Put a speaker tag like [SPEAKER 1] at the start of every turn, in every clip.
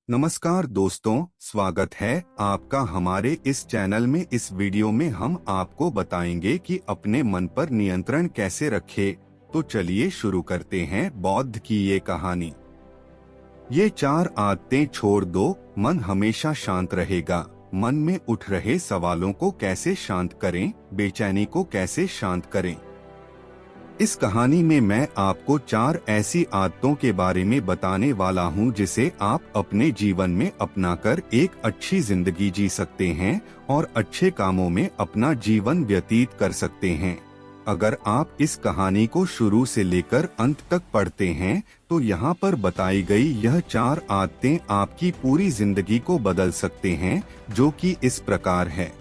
[SPEAKER 1] नमस्कार दोस्तों, स्वागत है आपका हमारे इस चैनल में। इस वीडियो में हम आपको बताएंगे कि अपने मन पर नियंत्रण कैसे रखें। तो चलिए शुरू करते हैं बौद्ध की ये कहानी। ये 4 आदतें छोड़ दो, मन हमेशा शांत रहेगा। मन में उठ रहे सवालों को कैसे शांत करें, बेचैनी को कैसे शांत करें। इस कहानी में मैं आपको 4 ऐसी आदतों के बारे में बताने वाला हूं जिसे आप अपने जीवन में अपनाकर एक अच्छी जिंदगी जी सकते हैं और अच्छे कामों में अपना जीवन व्यतीत कर सकते हैं। अगर आप इस कहानी को शुरू से लेकर अंत तक पढ़ते हैं तो यहाँ पर बताई गई यह 4 आदतें आपकी पूरी जिंदगी को बदल सकते हैं, जो कि इस प्रकार है।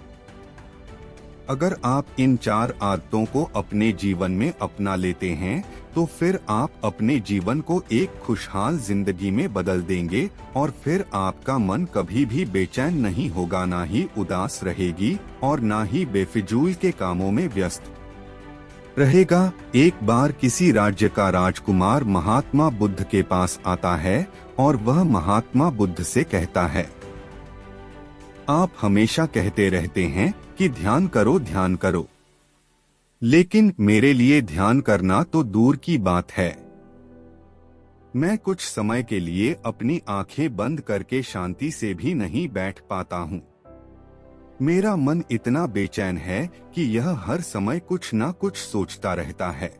[SPEAKER 1] अगर आप इन 4 आदतों को अपने जीवन में अपना लेते हैं तो फिर आप अपने जीवन को एक खुशहाल जिंदगी में बदल देंगे और फिर आपका मन कभी भी बेचैन नहीं होगा, ना ही उदास रहेगी और ना ही बेफिजूल के कामों में व्यस्त रहेगा। एक बार किसी राज्य का राजकुमार महात्मा बुद्ध के पास आता है और वह महात्मा बुद्ध से कहता है, आप हमेशा कहते रहते हैं कि ध्यान करो, लेकिन मेरे लिए ध्यान करना तो दूर की बात है। मैं कुछ समय के लिए अपनी आंखें बंद करके शांति से भी नहीं बैठ पाता हूँ। मेरा मन इतना बेचैन है कि यह हर समय कुछ ना कुछ सोचता रहता है।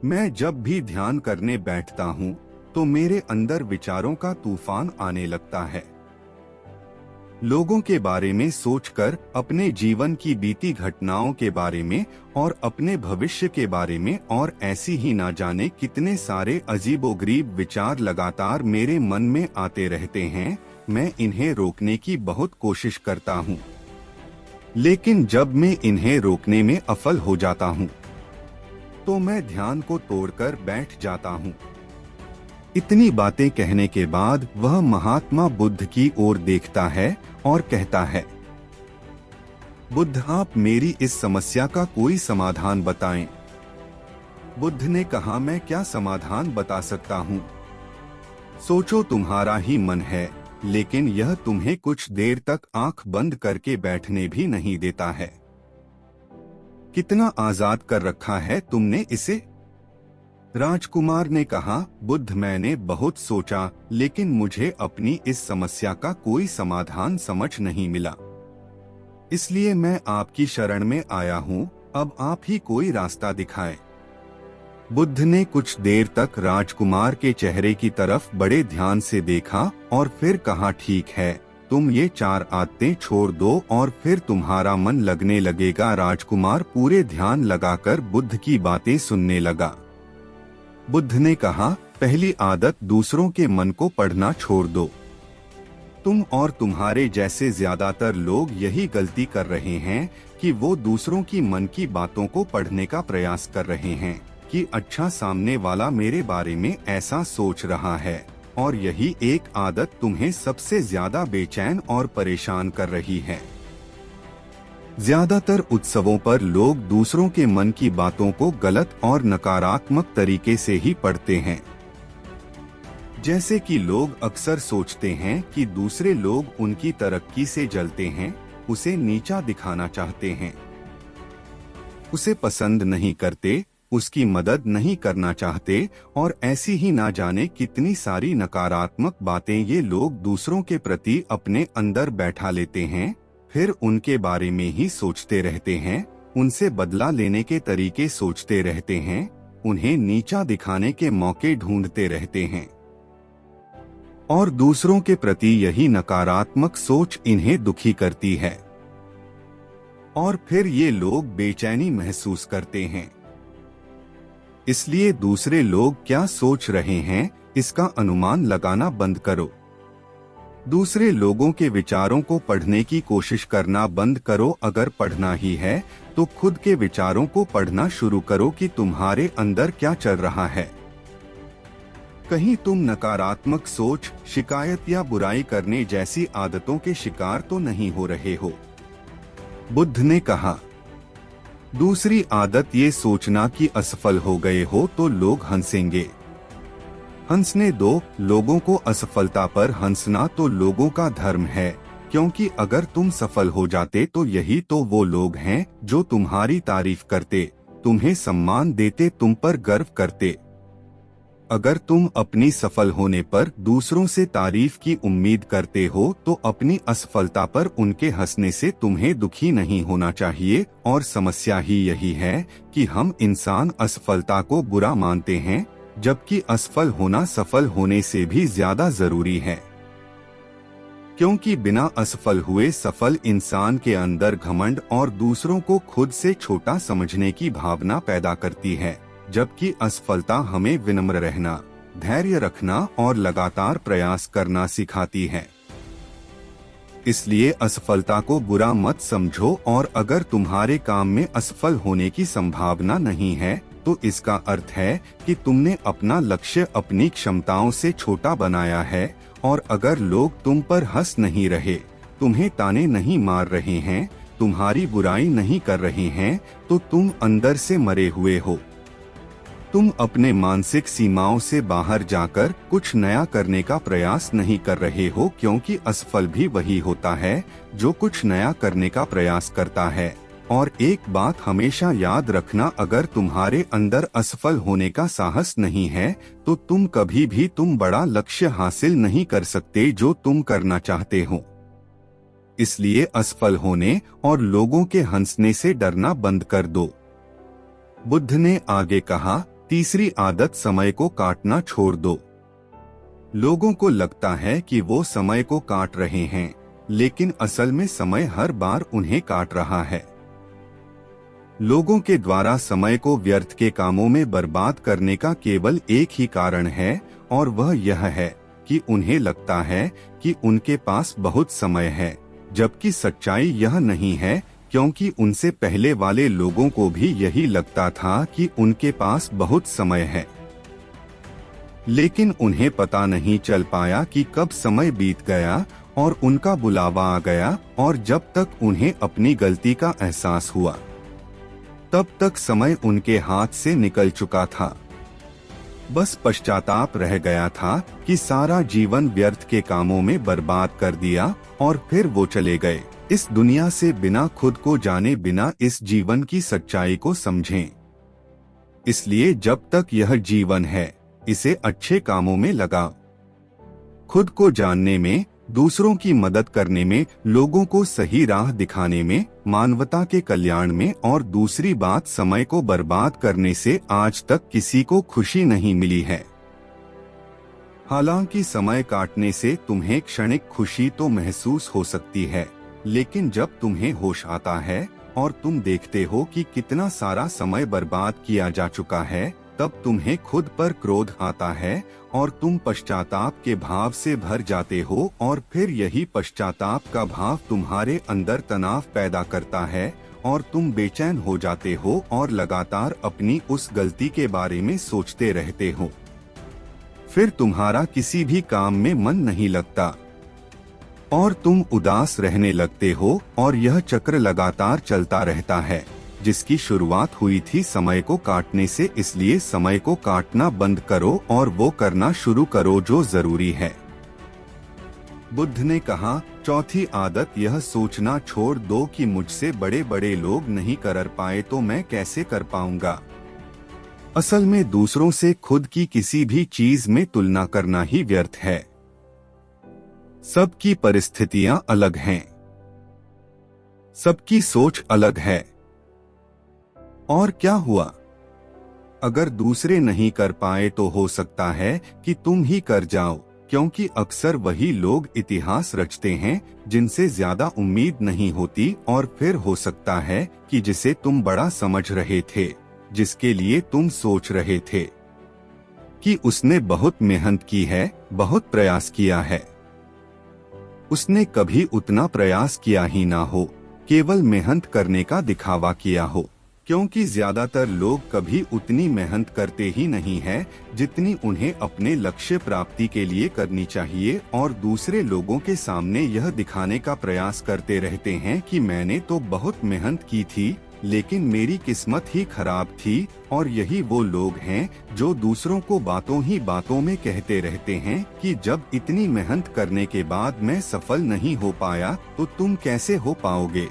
[SPEAKER 1] मैं जब भी ध्यान करने बैठता हूँ तो मेरे अंदर विचारों का तूफान आने लगता है। लोगों के बारे में सोचकर, अपने जीवन की बीती घटनाओं के बारे में और अपने भविष्य के बारे में और ऐसी ही ना जाने कितने सारे अजीबोगरीब विचार लगातार मेरे मन में आते रहते हैं। मैं इन्हें रोकने की बहुत कोशिश करता हूँ, लेकिन जब मैं इन्हें रोकने में असफल हो जाता हूँ तो मैं ध्यान को तोड़कर बैठ जाता हूँ। इतनी बातें कहने के बाद वह महात्मा बुद्ध की ओर देखता है और कहता है, बुद्ध, आप मेरी इस समस्या का कोई समाधान बताएं। बुद्ध ने कहा, मैं क्या समाधान बता सकता हूँ। सोचो, तुम्हारा ही मन है, लेकिन यह तुम्हें कुछ देर तक आंख बंद करके बैठने भी नहीं देता है। कितना आजाद कर रखा है तुमने इसे। राजकुमार ने कहा, बुद्ध, मैंने बहुत सोचा, लेकिन मुझे अपनी इस समस्या का कोई समाधान समझ नहीं मिला, इसलिए मैं आपकी शरण में आया हूँ। अब आप ही कोई रास्ता दिखाएं। बुद्ध ने कुछ देर तक राजकुमार के चेहरे की तरफ बड़े ध्यान से देखा और फिर कहा, ठीक है, तुम ये 4 आदतें छोड़ दो और फिर तुम्हारा मन लगने लगेगा। राजकुमार पूरे ध्यान लगाकर बुद्ध की बातें सुनने लगा। बुद्ध ने कहा, पहली आदत, दूसरों के मन को पढ़ना छोड़ दो। तुम और तुम्हारे जैसे ज्यादातर लोग यही गलती कर रहे हैं कि वो दूसरों की मन की बातों को पढ़ने का प्रयास कर रहे हैं कि अच्छा, सामने वाला मेरे बारे में ऐसा सोच रहा है, और यही एक आदत तुम्हें सबसे ज्यादा बेचैन और परेशान कर रही है। ज्यादातर उत्सवों पर लोग दूसरों के मन की बातों को गलत और नकारात्मक तरीके से ही पढ़ते हैं। जैसे कि लोग अक्सर सोचते हैं कि दूसरे लोग उनकी तरक्की से जलते हैं, उसे नीचा दिखाना चाहते हैं, उसे पसंद नहीं करते, उसकी मदद नहीं करना चाहते, और ऐसी ही ना जाने कितनी सारी नकारात्मक बातें ये लोग दूसरों के प्रति अपने अंदर बैठा लेते हैं। फिर उनके बारे में ही सोचते रहते हैं, उनसे बदला लेने के तरीके सोचते रहते हैं, उन्हें नीचा दिखाने के मौके ढूंढते रहते हैं, और दूसरों के प्रति यही नकारात्मक सोच इन्हें दुखी करती है, और फिर ये लोग बेचैनी महसूस करते हैं। इसलिए दूसरे लोग क्या सोच रहे हैं इसका अनुमान लगाना बंद करो। दूसरे लोगों के विचारों को पढ़ने की कोशिश करना बंद करो। अगर पढ़ना ही है तो खुद के विचारों को पढ़ना शुरू करो कि तुम्हारे अंदर क्या चल रहा है। कहीं तुम नकारात्मक सोच, शिकायत या बुराई करने जैसी आदतों के शिकार तो नहीं हो रहे हो। बुद्ध ने कहा, दूसरी आदत ये सोचना कि असफल हो गए हो तो लोग हंसेंगे। हंसने दो। लोगों को असफलता पर हंसना तो लोगों का धर्म है, क्योंकि अगर तुम सफल हो जाते तो यही तो वो लोग हैं जो तुम्हारी तारीफ करते, तुम्हें सम्मान देते, तुम पर गर्व करते। अगर तुम अपनी सफल होने पर दूसरों से तारीफ की उम्मीद करते हो तो अपनी असफलता पर उनके हंसने से तुम्हें दुखी नहीं होना चाहिए। और समस्या ही यही है कि हम इंसान असफलता को बुरा मानते हैं, जबकि असफल होना सफल होने से भी ज्यादा जरूरी है। क्योंकि बिना असफल हुए सफल इंसान के अंदर घमंड और दूसरों को खुद से छोटा समझने की भावना पैदा करती है, जबकि असफलता हमें विनम्र रहना, धैर्य रखना और लगातार प्रयास करना सिखाती है। इसलिए असफलता को बुरा मत समझो, और अगर तुम्हारे काम में असफल होने की संभावना नहीं है तो इसका अर्थ है कि तुमने अपना लक्ष्य अपनी क्षमताओं से छोटा बनाया है। और अगर लोग तुम पर हंस नहीं रहे, तुम्हें ताने नहीं मार रहे हैं, तुम्हारी बुराई नहीं कर रहे हैं, तो तुम अंदर से मरे हुए हो। तुम अपने मानसिक सीमाओं से बाहर जाकर कुछ नया करने का प्रयास नहीं कर रहे हो, क्योंकि असफल भी वही होता है जो कुछ नया करने का प्रयास करता है। और एक बात हमेशा याद रखना, अगर तुम्हारे अंदर असफल होने का साहस नहीं है तो तुम कभी भी तुम बड़ा लक्ष्य हासिल नहीं कर सकते जो तुम करना चाहते हो। इसलिए असफल होने और लोगों के हंसने से डरना बंद कर दो। बुद्ध ने आगे कहा, तीसरी आदत, समय को काटना छोड़ दो। लोगों को लगता है कि वो समय को काट रहे हैं, लेकिन असल में समय हर बार उन्हें काट रहा है। लोगों के द्वारा समय को व्यर्थ के कामों में बर्बाद करने का केवल एक ही कारण है, और वह यह है कि उन्हें लगता है कि उनके पास बहुत समय है, जबकि सच्चाई यह नहीं है, क्योंकि उनसे पहले वाले लोगों को भी यही लगता था कि उनके पास बहुत समय है। लेकिन उन्हें पता नहीं चल पाया कि कब समय बीत गया और उनका बुलावा आ गया, और जब तक उन्हें अपनी गलती का एहसास हुआ तब तक समय उनके हाथ से निकल चुका था। बस पश्चाताप रह गया था कि सारा जीवन व्यर्थ के कामों में बर्बाद कर दिया, और फिर वो चले गए इस दुनिया से बिना खुद को जाने, बिना इस जीवन की सच्चाई को समझें। इसलिए जब तक यह जीवन है, इसे अच्छे कामों में लगाओ। खुद को जानने में, दूसरों की मदद करने में, लोगों को सही राह दिखाने में, मानवता के कल्याण में, और दूसरी बात, समय को बर्बाद करने से आज तक किसी को खुशी नहीं मिली है। हालांकि समय काटने से तुम्हें क्षणिक खुशी तो महसूस हो सकती है, लेकिन जब तुम्हें होश आता है और तुम देखते हो कि कितना सारा समय बर्बाद किया जा चुका है, तब तुम्हें खुद पर क्रोध आता है और तुम पश्चाताप के भाव से भर जाते हो, और फिर यही पश्चाताप का भाव तुम्हारे अंदर तनाव पैदा करता है और तुम बेचैन हो जाते हो और लगातार अपनी उस गलती के बारे में सोचते रहते हो। फिर तुम्हारा किसी भी काम में मन नहीं लगता और तुम उदास रहने लगते हो, और यह चक्र लगातार चलता रहता है, जिसकी शुरुआत हुई थी समय को काटने से। इसलिए समय को काटना बंद करो और वो करना शुरू करो जो जरूरी है। बुद्ध ने कहा, चौथी आदत, यह सोचना छोड़ दो कि मुझसे बड़े बड़े लोग नहीं कर पाए तो मैं कैसे कर पाऊंगा। असल में दूसरों से खुद की किसी भी चीज में तुलना करना ही व्यर्थ है। सबकी परिस्थितियां अलग हैं, सबकी सोच अलग है। और क्या हुआ, अगर दूसरे नहीं कर पाए तो हो सकता है कि तुम ही कर जाओ, क्योंकि अक्सर वही लोग इतिहास रचते हैं जिनसे ज्यादा उम्मीद नहीं होती, और फिर हो सकता है कि जिसे तुम बड़ा समझ रहे थे, जिसके लिए तुम सोच रहे थे कि उसने बहुत मेहनत की है, बहुत प्रयास किया है, उसने कभी उतना प्रयास किया ही ना हो, केवल मेहनत करने का दिखावा किया हो। क्योंकि ज्यादातर लोग कभी उतनी मेहनत करते ही नहीं है जितनी उन्हें अपने लक्ष्य प्राप्ति के लिए करनी चाहिए, और दूसरे लोगों के सामने यह दिखाने का प्रयास करते रहते हैं कि मैंने तो बहुत मेहनत की थी, लेकिन मेरी किस्मत ही खराब थी और यही वो लोग हैं जो दूसरों को बातों ही बातों में कहते रहते हैं कि जब इतनी मेहनत करने के बाद मैं सफल नहीं हो पाया तो तुम कैसे हो पाओगे।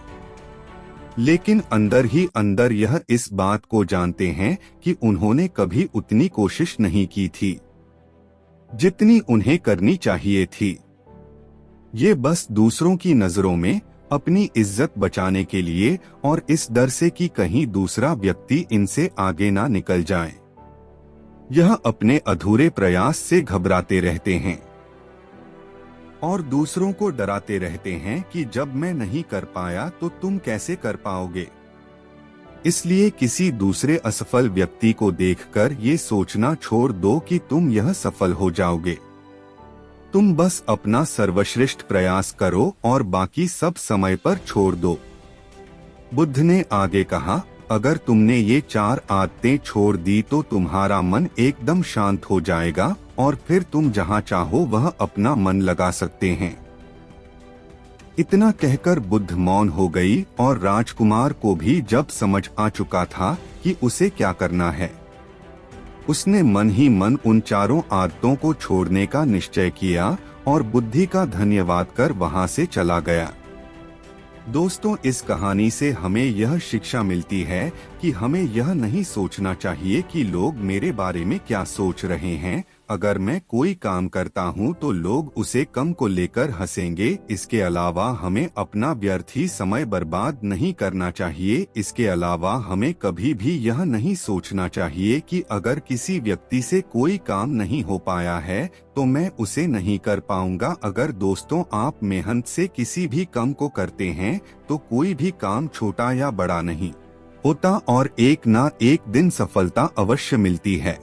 [SPEAKER 1] लेकिन अंदर ही अंदर यह इस बात को जानते हैं कि उन्होंने कभी उतनी कोशिश नहीं की थी जितनी उन्हें करनी चाहिए थी। ये बस दूसरों की नजरों में अपनी इज्जत बचाने के लिए और इस डर से कि कहीं दूसरा व्यक्ति इनसे आगे ना निकल जाए, यह अपने अधूरे प्रयास से घबराते रहते हैं और दूसरों को डराते रहते हैं कि जब मैं नहीं कर पाया तो तुम कैसे कर पाओगे। इसलिए किसी दूसरे असफल व्यक्ति को देखकर ये सोचना छोड़ दो कि तुम यह सफल हो जाओगे। तुम बस अपना सर्वश्रेष्ठ प्रयास करो और बाकी सब समय पर छोड़ दो। बुद्ध ने आगे कहा, अगर तुमने ये 4 आदतें छोड़ दी तो तुम्हारा मन एकदम शांत हो जाएगा और फिर तुम जहां चाहो वह अपना मन लगा सकते हैं। इतना कहकर बुद्ध मौन हो गई और राजकुमार को भी जब समझ आ चुका था कि उसे क्या करना है, उसने मन ही मन उन 4 आदतों को छोड़ने का निश्चय किया और बुद्धि का धन्यवाद कर वहां से चला गया। दोस्तों, इस कहानी से हमें यह शिक्षा मिलती है कि हमें यह नहीं सोचना चाहिए कि लोग मेरे बारे में क्या सोच रहे हैं। अगर मैं कोई काम करता हूं तो लोग उसे कम को लेकर हंसेंगे। इसके अलावा हमें अपना व्यर्थ ही समय बर्बाद नहीं करना चाहिए। इसके अलावा हमें कभी भी यह नहीं सोचना चाहिए कि अगर किसी व्यक्ति से कोई काम नहीं हो पाया है तो मैं उसे नहीं कर पाऊंगा। अगर दोस्तों आप मेहनत से किसी भी काम को करते हैं तो कोई भी काम छोटा या बड़ा नहीं होता और एक ना एक दिन सफलता अवश्य मिलती है।